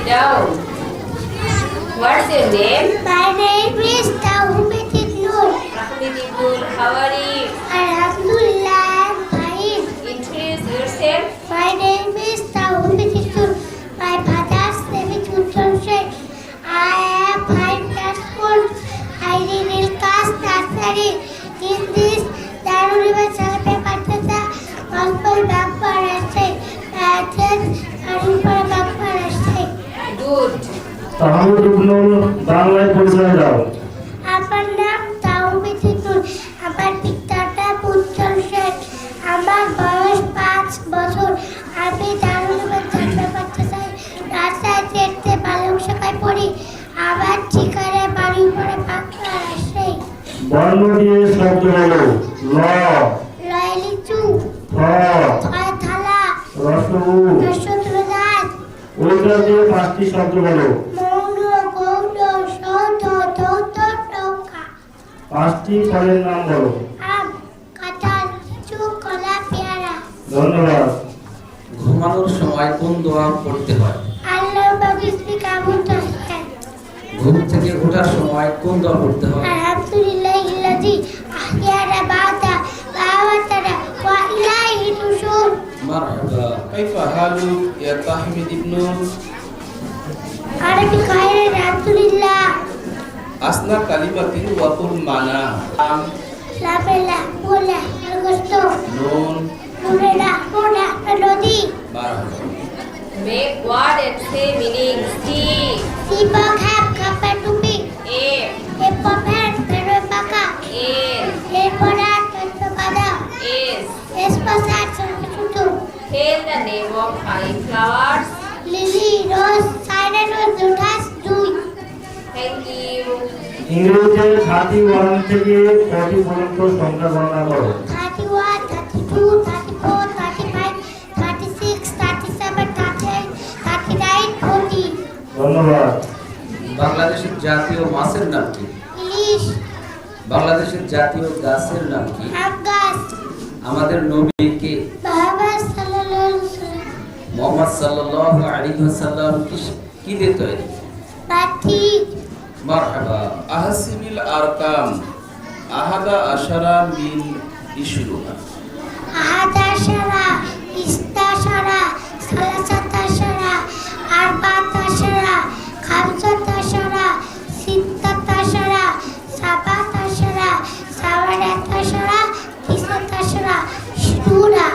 down. What's your name? My name is Tawhid Noor. Ahmedul, how are you? Alhamdulillah, I'm fine. Introduce yourself. My name is Tawhid Noor. My father's name is Uttam Sheikh. I am 5 years old. I read in class nursery. In this Darul Universal Paper, multiple bumper essay, patterns, and bumper essay. Good. Tahmid ইবনুল বাংলায় পরিচয় দাও। আমার নাম তাওহিদ নূর। আমার পিতাটা উজ্জ্বল শেখ। আমার বয়স 5 বছর। আমি দারুল মাদ্রাসায় নার্সারিতে বালক শাখায় পড়ি। আমার ঠিকানা বাড়ি পড়ে বাংলা রাজশাহী। বর্ণ দিয়ে শব্দ বলো। ল, লয়লিচু, থ, ছয় থালা, রসউ। রসদ্রদাত, ওইটা দিয়ে 5টি শব্দ বলো। মৌন, গৌণ, সৌধ, ধৌত, নৌকা। 5টি ফলের নাম বলো। আম, কাঁঠাল, লিচু, কলা, পেয়ারা। ধন্যবাদ। ঘুমানোর সময় কোন দোয়া পড়তে হয়? আল্লাহু বিসমিকা মুতাসাক্কির। ঘুম থেকে ওঠার সময় কোন দোয়া পড়তে হয়? আলহামদুলিল্লাহিল্লাযী আহইয়ানা বা'দা মা'ওয়াতানা ওয়া ইলাইহি নুশুর। মারহাবা। কাইফা হালুক ইয়া তাহমিদ ইবনু? আরবি খায়রে আলহামদুলিল্লাহ। আসনা কালিমাতিন ওয়া কুল মানা। লাবেলা ওলা আগস্ট নুন। নুরেলা মোনা নদী। মারহাবা। Make word and say meaning. C. সিপক হ্যাপ কাপা টুপি। A. এরপর ভ্যান বেরো পাকা। A. এরপর আর তত্ত্ব বাদা। S. এসপাসার ছোট। Tell the name of 5 flowers. Lily, rose, siren, lotus, Jui. Thank you. ইংরেজিতে 31 থেকে 40 পর্যন্ত সংখ্যা গণনা করো। 31, 32, 34, 35, 36, 37, 38, 39, 40. ধন্যবাদ। বাংলাদেশের জাতীয় মাছের নাম কি? ইলিশ, বাংলাদেশের জাতীয় গাছের নাম কি? আম গাছ। আমাদের নবী কে? মুহাম্মদ সাল্লাল্লাহু আলাইহি ওয়াসাল্লাম। মুহাম্মদ সাল্লাল্লাহু আলাইহি ওয়াসাল্লাম কি দিয়ে তৈরি? পাটি, মারহাবা। আহসিবিল আরকাম আহাদা আশারা মিন ইশরুনা। আহাদাশারা, ইস্তাশারা, সালাসাতাশারা, আরবাতাশারা, খামসাতাশারা, সিত্তাতাশারা, সাবাতাশারা, সাওয়ারাতাশারা, তিসাতাশারা, শুরা।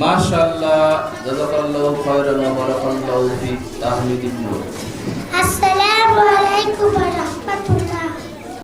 মাশাআল্লাহ, জাযাকাল্লাহু খায়রান ওয়া বারাকাল্লাহু ফিক তাহমিদ ইবনু। আসসালামু আলাইকুম ওয়া রাহমাতুল্লাহ।